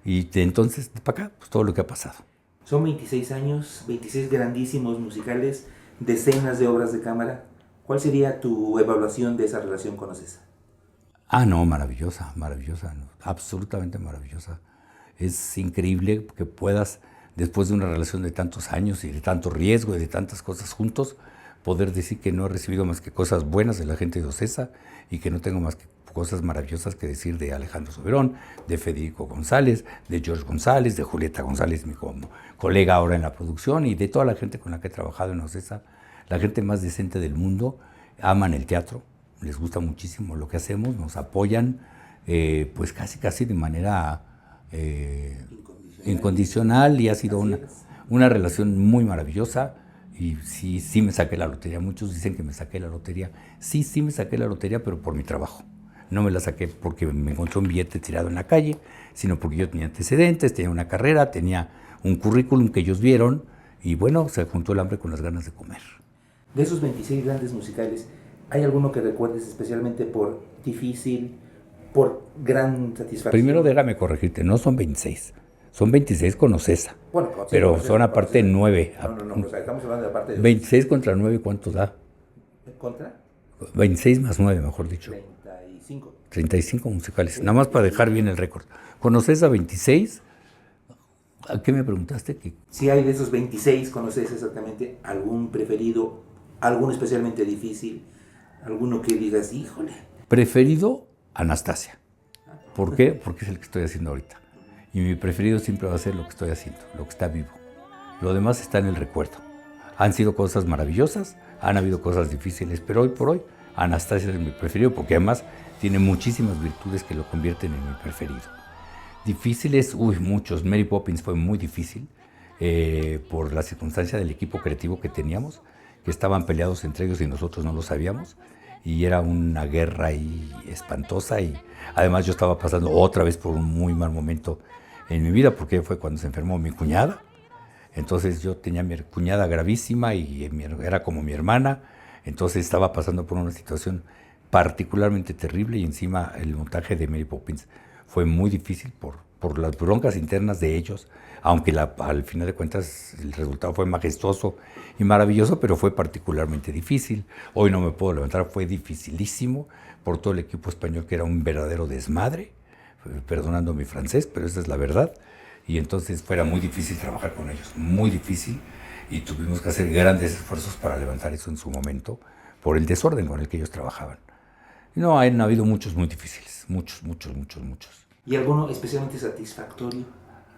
Speaker 1: Y de entonces, para acá, pues todo lo que ha pasado.
Speaker 2: Son 26 años, 26 grandísimos musicales, decenas de obras de cámara. ¿Cuál sería tu evaluación de esa relación con Ocesa?
Speaker 1: Ah, no, maravillosa, maravillosa, no, absolutamente maravillosa. Es increíble que puedas, después de una relación de tantos años y de tanto riesgo y de tantas cosas juntos, poder decir que no he recibido más que cosas buenas de la gente de Ocesa y que no tengo más que cosas maravillosas que decir de Alejandro Soberón, de Federico González, de George González, de Julieta González, mi colega ahora en la producción, y de toda la gente con la que he trabajado en Ocesa, la gente más decente del mundo. Aman el teatro, les gusta muchísimo lo que hacemos, nos apoyan, pues casi de manera incondicional, y ha sido
Speaker 2: Así
Speaker 1: una,
Speaker 2: es.
Speaker 1: una relación muy maravillosa. Y sí, sí me saqué la lotería. Muchos dicen que me saqué la lotería. Sí, sí me saqué la lotería, pero por mi trabajo. No me la saqué porque me encontré un billete tirado en la calle, sino porque yo tenía antecedentes, tenía una carrera, tenía un currículum que ellos vieron, y bueno, se juntó el hambre con las ganas de comer.
Speaker 2: De esos 26 grandes musicales, ¿hay alguno que recuerdes especialmente por difícil, por gran satisfacción?
Speaker 1: Primero déjame corregirte, no son 26, son 26 con Ocesa,
Speaker 2: Bueno,
Speaker 1: pero
Speaker 2: Ocesa,
Speaker 1: son aparte
Speaker 2: Ocesa.
Speaker 1: 9.
Speaker 2: No, o sea, estamos hablando de aparte de
Speaker 1: 26 contra 9, ¿cuánto da?
Speaker 2: contra
Speaker 1: 26 más 9, mejor dicho.
Speaker 2: 35.
Speaker 1: 35 musicales, nada más para dejar bien el récord. Con Ocesa 26, ¿a qué me preguntaste? Que
Speaker 2: Si hay de esos 26, ¿conoces exactamente algún preferido, alguno especialmente difícil, alguno que digas, híjole?
Speaker 1: preferido, Anastasia. ¿Por qué? Porque es el que estoy haciendo ahorita. Y mi preferido siempre va a ser lo que estoy haciendo, lo que está vivo. Lo demás está en el recuerdo. Han sido cosas maravillosas, han habido cosas difíciles, pero hoy por hoy Anastasia es mi preferido, porque además tiene muchísimas virtudes que lo convierten en mi preferido. Difíciles, muchos. Mary Poppins fue muy difícil por la circunstancia del equipo creativo que teníamos, que estaban peleados entre ellos y nosotros no lo sabíamos, y era una guerra ahí espantosa, y además yo estaba pasando otra vez por un muy mal momento en mi vida, porque fue cuando se enfermó mi cuñada. Entonces yo tenía a mi cuñada gravísima y era como mi hermana, entonces estaba pasando por una situación particularmente terrible, y encima el montaje de Mary Poppins fue muy difícil por las broncas internas de ellos, aunque al final de cuentas el resultado fue majestuoso y maravilloso, pero fue particularmente difícil. Hoy no me puedo levantar, fue dificilísimo por todo el equipo español, que era un verdadero desmadre, perdonando mi francés, pero esa es la verdad. Y entonces fuera muy difícil trabajar con ellos, muy difícil, y tuvimos que hacer grandes esfuerzos para levantar eso en su momento, por el desorden con el que ellos trabajaban. No, han habido muchos muy difíciles, muchos.
Speaker 2: ¿Y alguno especialmente satisfactorio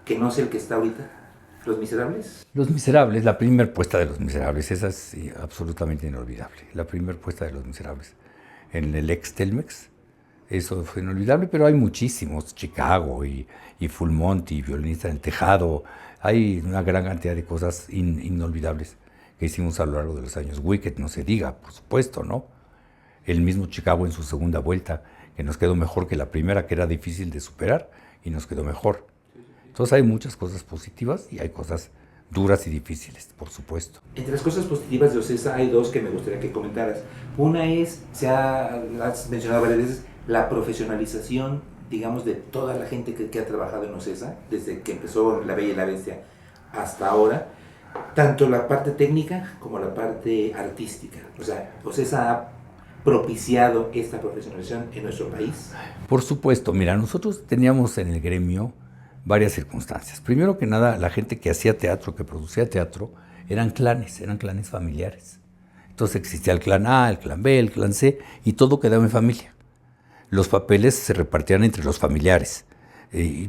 Speaker 2: que no sea el que está ahorita? ¿Los Miserables?
Speaker 1: Los Miserables, la primera puesta de Los Miserables, esa es sí, absolutamente inolvidable. La primera puesta de Los Miserables en el ex Telmex, eso fue inolvidable, pero hay muchísimos, Chicago y Full Monty, y Violinista en el Tejado. Hay una gran cantidad de cosas inolvidables que hicimos a lo largo de los años. Wicked, no se diga, por supuesto, ¿no? El mismo Chicago en su segunda vuelta, que nos quedó mejor que la primera, que era difícil de superar, y nos quedó mejor. Entonces hay muchas cosas positivas y hay cosas duras y difíciles, por supuesto.
Speaker 2: Entre las cosas positivas de Ocesa hay dos que me gustaría que comentaras. Una es, has mencionado varias veces, la profesionalización, digamos, de toda la gente que ha trabajado en Ocesa, desde que empezó La Bella y la Bestia hasta ahora, tanto la parte técnica como la parte artística. O sea, Ocesa ha propiciado esta profesionalización en nuestro país.
Speaker 1: Por supuesto, mira, nosotros teníamos en el gremio varias circunstancias. Primero que nada, la gente que hacía teatro, que producía teatro, eran clanes familiares. Entonces existía el clan A, el clan B, el clan C, y todo quedaba en familia. Los papeles se repartían entre los familiares,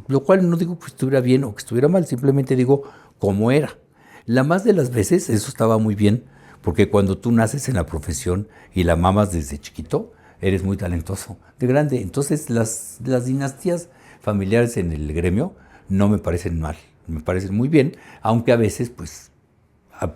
Speaker 1: lo cual no digo que estuviera bien o que estuviera mal, simplemente digo cómo era. La más de las veces eso estaba muy bien, porque cuando tú naces en la profesión y la mamas desde chiquito, eres muy talentoso, de grande. Entonces las dinastías familiares en el gremio no me parecen mal, me parecen muy bien, aunque a veces pues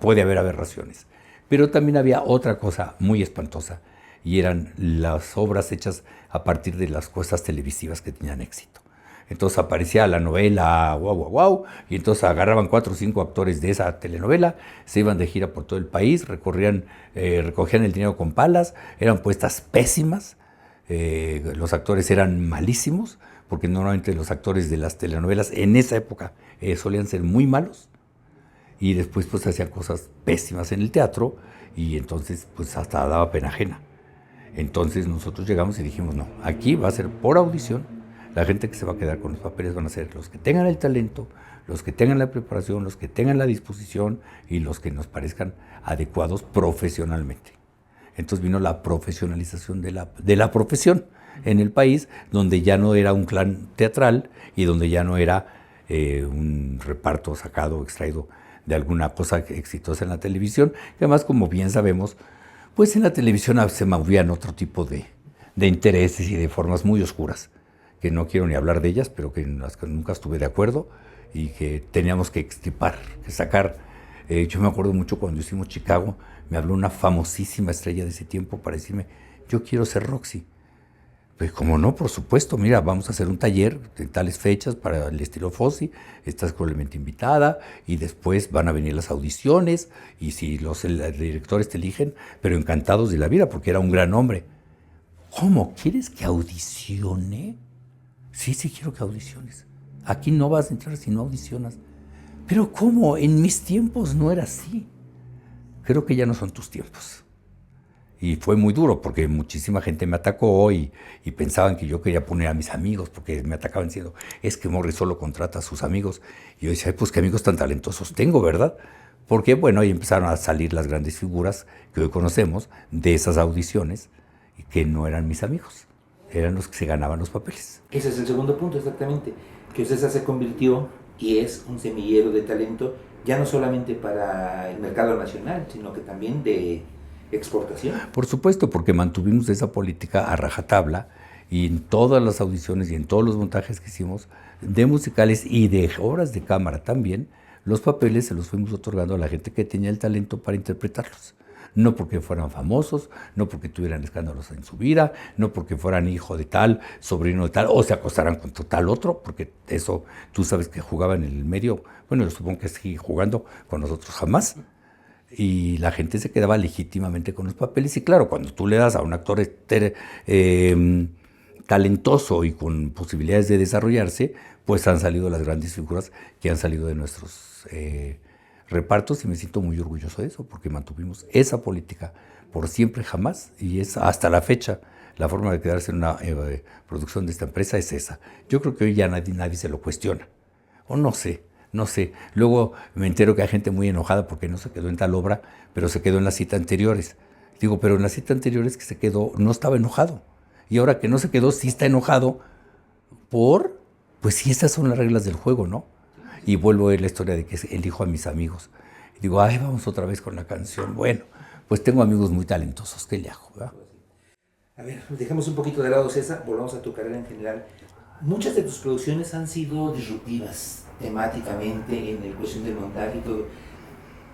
Speaker 1: puede haber aberraciones. Pero también había otra cosa muy espantosa, y eran las obras hechas a partir de las cosas televisivas que tenían éxito. Entonces aparecía la novela Guau, y entonces agarraban 4 o 5 actores de esa telenovela, se iban de gira por todo el país, recogían el dinero con palas, eran puestas pésimas, los actores eran malísimos, porque normalmente los actores de las telenovelas en esa época solían ser muy malos, y después pues hacían cosas pésimas en el teatro, y entonces pues hasta daba pena ajena. Entonces nosotros llegamos y dijimos, no, aquí va a ser por audición. La gente que se va a quedar con los papeles van a ser los que tengan el talento, los que tengan la preparación, los que tengan la disposición y los que nos parezcan adecuados profesionalmente. Entonces vino la profesionalización de la profesión en el país, donde ya no era un clan teatral y donde ya no era un reparto sacado, extraído de alguna cosa exitosa en la televisión, que además, como bien sabemos, pues en la televisión se movían otro tipo de intereses y de formas muy oscuras, que no quiero ni hablar de ellas, pero que en las que nunca estuve de acuerdo y que teníamos que extirpar, que sacar. Yo me acuerdo mucho cuando hicimos Chicago, me habló una famosísima estrella de ese tiempo para decirme, yo quiero ser Roxy. Pues como no, por supuesto, mira, vamos a hacer un taller de tales fechas para el estilo Fossi, estás cordialmente invitada y después van a venir las audiciones y si los directores te eligen, pero encantados de la vida porque era un gran hombre. ¿Cómo? ¿Quieres que audicione? Sí, sí quiero que audiciones. Aquí no vas a entrar si no audicionas. Pero ¿cómo? En mis tiempos no era así. Creo que ya no son tus tiempos. Y fue muy duro porque muchísima gente me atacó y pensaban que yo quería poner a mis amigos porque me atacaban diciendo, es que Morris solo contrata a sus amigos. Y yo decía, pues qué amigos tan talentosos tengo, ¿verdad? Porque bueno, ahí empezaron a salir las grandes figuras que hoy conocemos de esas audiciones y que no eran mis amigos, eran los que se ganaban los papeles.
Speaker 2: Ese es el segundo punto, exactamente, que Ocesa se convirtió y es un semillero de talento, ya no solamente para el mercado nacional, sino que también de exportación.
Speaker 1: Por supuesto, porque mantuvimos esa política a rajatabla y en todas las audiciones y en todos los montajes que hicimos de musicales y de obras de cámara también, los papeles se los fuimos otorgando a la gente que tenía el talento para interpretarlos. No porque fueran famosos, no porque tuvieran escándalos en su vida, no porque fueran hijo de tal, sobrino de tal, o se acostaran con tal otro, porque eso tú sabes que jugaban en el medio, bueno, yo supongo que sigue jugando con nosotros jamás. Y la gente se quedaba legítimamente con los papeles. Y claro, cuando tú le das a un actor talentoso y con posibilidades de desarrollarse, pues han salido las grandes figuras que han salido de nuestros repartos y me siento muy orgulloso de eso porque mantuvimos esa política por siempre, jamás, y es hasta la fecha. La forma de quedarse en una producción de esta empresa es esa. Yo creo que hoy ya nadie se lo cuestiona. O no sé. Luego me entero que hay gente muy enojada porque no se quedó en tal obra, pero se quedó en las citas anteriores. Digo, pero en las citas anteriores que se quedó no estaba enojado. Y ahora que no se quedó, sí está enojado pues sí, esas son las reglas del juego, ¿no? Y vuelvo a ver la historia de que elijo a mis amigos. Y digo, ay, vamos otra vez con la canción. Bueno, pues tengo amigos muy talentosos, ¿qué le hago? ¿Verdad?
Speaker 2: A ver, dejemos un poquito de lado, César, volvamos a tu carrera en general. Muchas de tus producciones han sido disruptivas temáticamente en el cuestión del montaje y todo.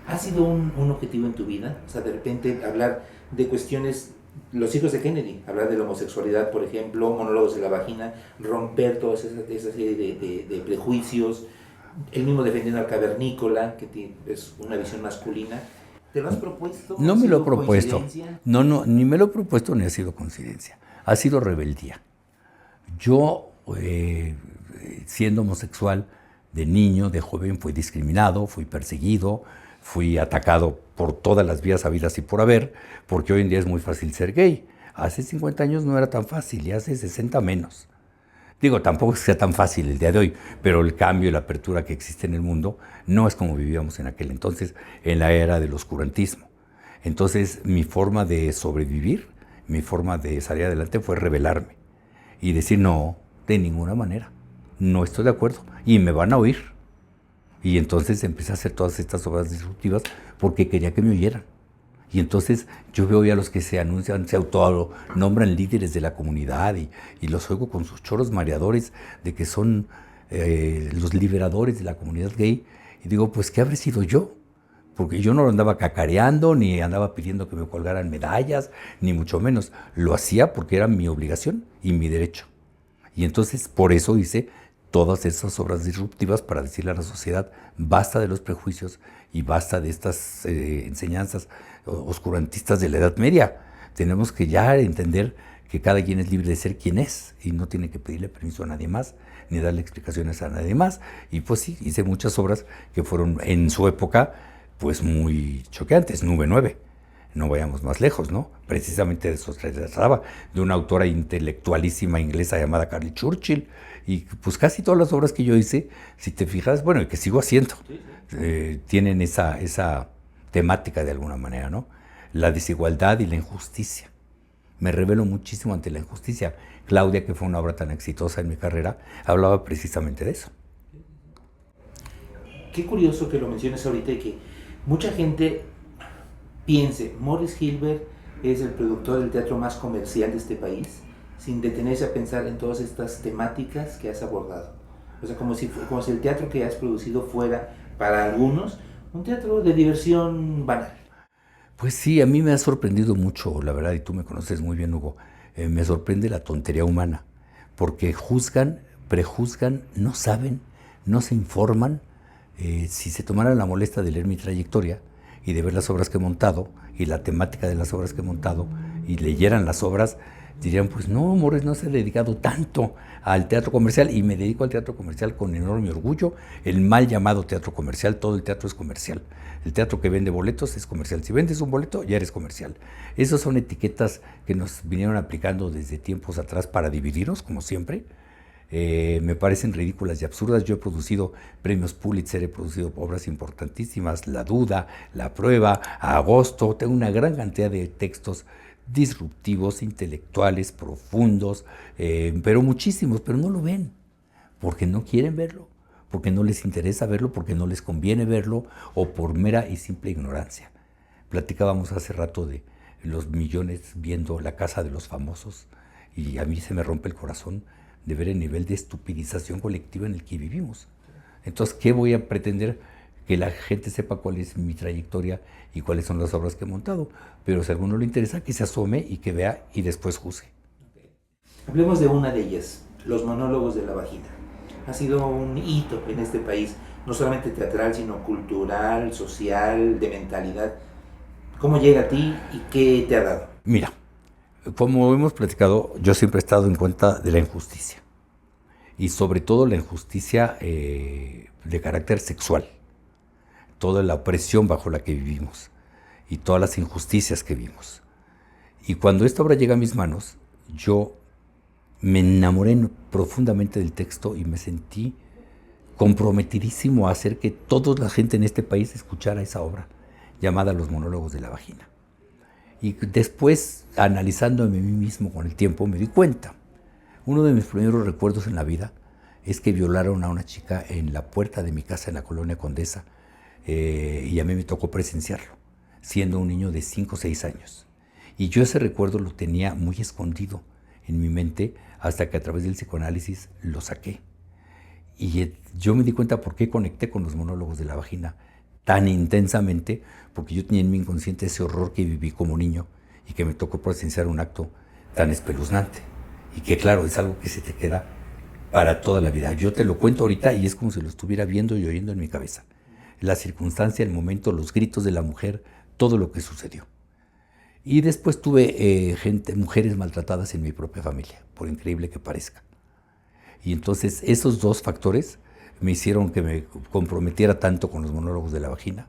Speaker 2: ¿Ha sido un objetivo en tu vida? O sea, de repente hablar de cuestiones, los hijos de Kennedy, hablar de la homosexualidad, por ejemplo, monólogos de la vagina, romper toda esa serie de prejuicios, el mismo defendiendo al cavernícola, que es una visión masculina. ¿Te lo has propuesto?
Speaker 1: No me lo he propuesto. No, ni me lo he propuesto ni ha sido coincidencia. Ha sido rebeldía. Yo, siendo homosexual, de niño, de joven, fui discriminado, fui perseguido, fui atacado por todas las vías habidas y por haber, porque hoy en día es muy fácil ser gay. Hace 50 años no era tan fácil y hace 60 menos. Digo, tampoco es que sea tan fácil el día de hoy, pero el cambio y la apertura que existe en el mundo no es como vivíamos en aquel entonces, en la era del oscurantismo. Entonces, mi forma de sobrevivir, mi forma de salir adelante fue rebelarme y decir no, de ninguna manera. No estoy de acuerdo y me van a oír. Y entonces empecé a hacer todas estas obras disruptivas porque quería que me oyeran. Y entonces yo veo ya a los que se anuncian, se autonombran líderes de la comunidad y los oigo con sus choros mareadores de que son los liberadores de la comunidad gay. Y digo, pues, ¿qué habré sido yo? Porque yo no lo andaba cacareando, ni andaba pidiendo que me colgaran medallas, ni mucho menos. Lo hacía porque era mi obligación y mi derecho. Y entonces por eso hice todas esas obras disruptivas para decirle a la sociedad, basta de los prejuicios y basta de estas enseñanzas oscurantistas de la Edad Media. Tenemos que ya entender que cada quien es libre de ser quien es y no tiene que pedirle permiso a nadie más, ni darle explicaciones a nadie más. Y pues sí, hice muchas obras que fueron en su época pues muy choqueantes. Nube 9. No vayamos más lejos, ¿no? Precisamente de eso se trataba, de una autora intelectualísima inglesa llamada Carly Churchill. Y pues casi todas las obras que yo hice, si te fijas, bueno, y que sigo haciendo, tienen esa temática de alguna manera, ¿no? La desigualdad y la injusticia. Me rebelo muchísimo ante la injusticia. Claudia, que fue una obra tan exitosa en mi carrera, hablaba precisamente de eso.
Speaker 2: Qué curioso que lo menciones ahorita y que mucha gente piense, Morris Hilbert es el productor del teatro más comercial de este país. sin detenerse a pensar en todas estas temáticas que has abordado. O sea, como si el teatro que has producido fuera, para algunos, un teatro de diversión banal.
Speaker 1: Pues sí, a mí me ha sorprendido mucho, la verdad, y tú me conoces muy bien, Hugo. Me sorprende la tontería humana, porque juzgan, prejuzgan, no saben, no se informan. Si se tomaran la molestia de leer mi trayectoria y de ver las obras que he montado y la temática de las obras que he montado y leyeran las obras, dirían, pues no, Morris no se ha dedicado tanto al teatro comercial, y me dedico al teatro comercial con enorme orgullo. El mal llamado teatro comercial, todo el teatro es comercial. El teatro que vende boletos es comercial. Si vendes un boleto, ya eres comercial. Esas son etiquetas que nos vinieron aplicando desde tiempos atrás para dividirnos, como siempre. Me parecen ridículas y absurdas. Yo he producido premios Pulitzer, he producido obras importantísimas, La Duda, La Prueba, Agosto. Tengo una gran cantidad de textos disruptivos, intelectuales, profundos, pero muchísimos, pero no lo ven, porque no quieren verlo, porque no les interesa verlo, porque no les conviene verlo, o por mera y simple ignorancia. Platicábamos hace rato de los millones viendo La Casa de los Famosos, y a mí se me rompe el corazón de ver el nivel de estupidización colectiva en el que vivimos. Entonces, ¿qué voy a pretender? Que la gente sepa cuál es mi trayectoria y cuáles son las obras que he montado. Pero si a alguno le interesa, que se asome y que vea y después juzgue.
Speaker 2: Hablemos de una de ellas, Los monólogos de la vagina. Ha sido un hito en este país, no solamente teatral, sino cultural, social, de mentalidad. ¿Cómo llega a ti y qué te ha dado?
Speaker 1: Mira, como hemos platicado, yo siempre he estado en cuenta de la injusticia. Y sobre todo la injusticia de carácter sexual. Toda la opresión bajo la que vivimos y todas las injusticias que vimos. Y cuando esta obra llega a mis manos, yo me enamoré profundamente del texto y me sentí comprometidísimo a hacer que toda la gente en este país escuchara esa obra llamada Los monólogos de la vagina. Y después, analizándome a mí mismo con el tiempo, me di cuenta. Uno de mis primeros recuerdos en la vida es que violaron a una chica en la puerta de mi casa en la colonia Condesa, y a mí me tocó presenciarlo, siendo un niño de 5 o 6 años. Y yo ese recuerdo lo tenía muy escondido en mi mente hasta que a través del psicoanálisis lo saqué. Y yo me di cuenta por qué conecté con los monólogos de la vagina tan intensamente, porque yo tenía en mi inconsciente ese horror que viví como niño y que me tocó presenciar un acto tan espeluznante. Y que claro, es algo que se te queda para toda la vida. Yo te lo cuento ahorita y es como si lo estuviera viendo y oyendo en mi cabeza. La circunstancia, el momento, los gritos de la mujer, todo lo que sucedió. Y después tuve mujeres maltratadas en mi propia familia, por increíble que parezca. Y entonces esos dos factores me hicieron que me comprometiera tanto con los monólogos de la vagina.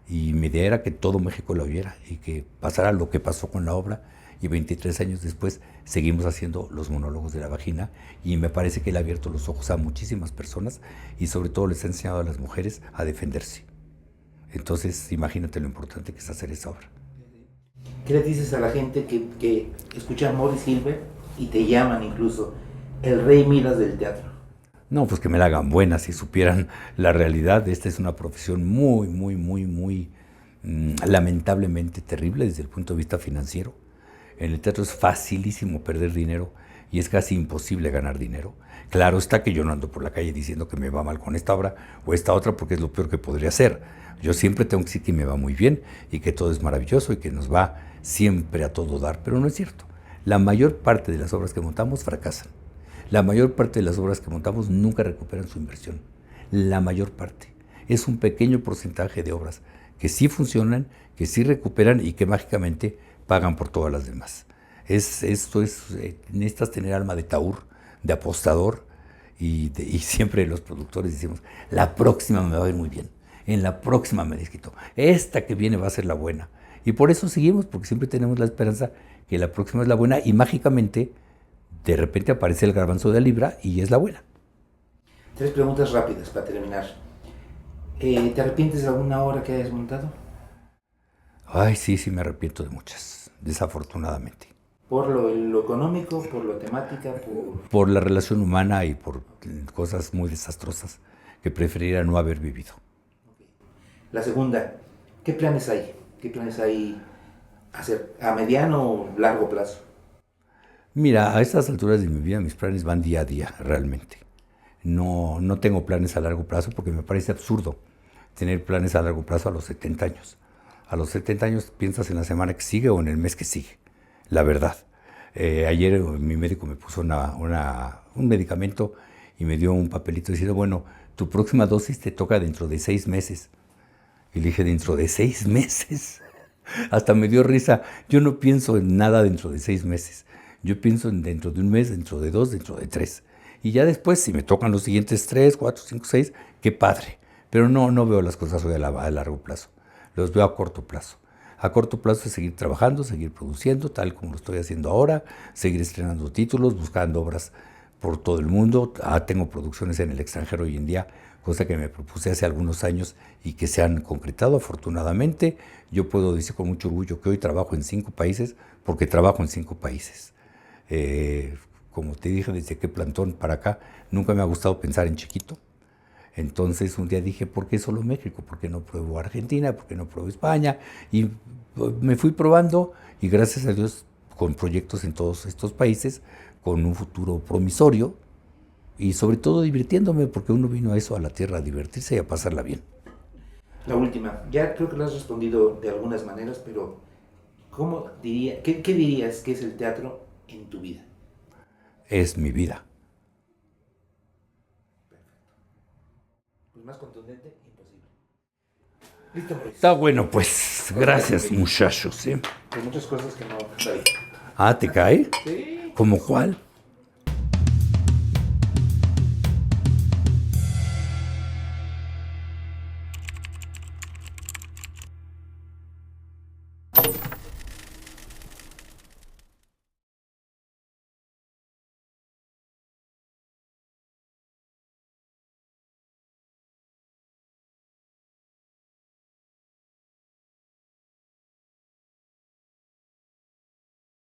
Speaker 1: Y mi idea era que todo México la oyera y que pasara lo que pasó con la obra. Y 23 años después seguimos haciendo los monólogos de la vagina, y me parece que le ha abierto los ojos a muchísimas personas y sobre todo les ha enseñado a las mujeres a defenderse. Entonces imagínate lo importante que es hacer esa obra.
Speaker 2: ¿Qué le dices a la gente que escucha a Morris Hilbert y te llaman incluso el rey Midas del teatro?
Speaker 1: No, pues que me la hagan buena si supieran la realidad. Esta es una profesión muy lamentablemente terrible desde el punto de vista financiero. En el teatro es facilísimo perder dinero y es casi imposible ganar dinero. Claro está que yo no ando por la calle diciendo que me va mal con esta obra o esta otra, porque es lo peor que podría hacer. Yo siempre tengo que decir que me va muy bien y que todo es maravilloso y que nos va siempre a todo dar, pero no es cierto. La mayor parte de las obras que montamos fracasan. La mayor parte de las obras que montamos nunca recuperan su inversión. La mayor parte. Es un pequeño porcentaje de obras que sí funcionan, que sí recuperan y que mágicamente pagan por todas las demás. Necesitas tener alma de taur, de apostador, y siempre los productores decimos, la próxima me va a ir muy bien, en la próxima me desquito, esta que viene va a ser la buena. Y por eso seguimos, porque siempre tenemos la esperanza que la próxima es la buena, y mágicamente de repente aparece el garbanzo de libra y es la buena.
Speaker 2: 3 preguntas rápidas para terminar. ¿Te arrepientes de alguna obra que hayas montado?
Speaker 1: Ay, sí, me arrepiento de muchas, desafortunadamente.
Speaker 2: ¿Por lo económico, por lo temática,
Speaker 1: por la relación humana y por cosas muy desastrosas que preferiría no haber vivido?
Speaker 2: La segunda, ¿qué planes hay? ¿Qué planes hay hacer a mediano o largo plazo?
Speaker 1: Mira, a estas alturas de mi vida mis planes van día a día, realmente. No tengo planes a largo plazo porque me parece absurdo tener planes a largo plazo a los 70 años. A los 70 años piensas en la semana que sigue o en el mes que sigue, la verdad. Ayer mi médico me puso un medicamento y me dio un papelito diciendo, bueno, tu próxima dosis te toca dentro de 6 meses. Y le dije, ¿dentro de 6 meses? Hasta me dio risa. Yo no pienso en nada dentro de 6 meses. Yo pienso en dentro de un mes, dentro de 2, dentro de 3. Y ya después, si me tocan los siguientes 3, 4, 5, 6, qué padre. Pero no veo las cosas hoy a largo plazo. Los veo a corto plazo. A corto plazo es seguir trabajando, seguir produciendo, tal como lo estoy haciendo ahora, seguir estrenando títulos, buscando obras por todo el mundo. Tengo producciones en el extranjero hoy en día, cosa que me propuse hace algunos años y que se han concretado afortunadamente. Yo puedo decir con mucho orgullo que hoy trabajo en 5 países, porque trabajo en 5 países. Como te dije, desde que plantón para acá, nunca me ha gustado pensar en chiquito. Entonces un día dije, ¿por qué solo México? ¿Por qué no pruebo Argentina? ¿Por qué no pruebo España? Y me fui probando y gracias a Dios con proyectos en todos estos países, con un futuro promisorio y sobre todo divirtiéndome porque uno vino a eso, a la tierra, a divertirse y a pasarla bien.
Speaker 2: La última, ya creo que lo has respondido de algunas maneras, pero ¿qué dirías que es el teatro en tu vida?
Speaker 1: Es mi vida.
Speaker 2: Pues más contundente, imposible. Listo, Mauricio.
Speaker 1: Está bueno, pues. Gracias, muchachos. ¿Sí?
Speaker 2: Hay muchas cosas que no sabía.
Speaker 1: ¿Te cae?
Speaker 2: Sí.
Speaker 1: ¿Cómo cuál?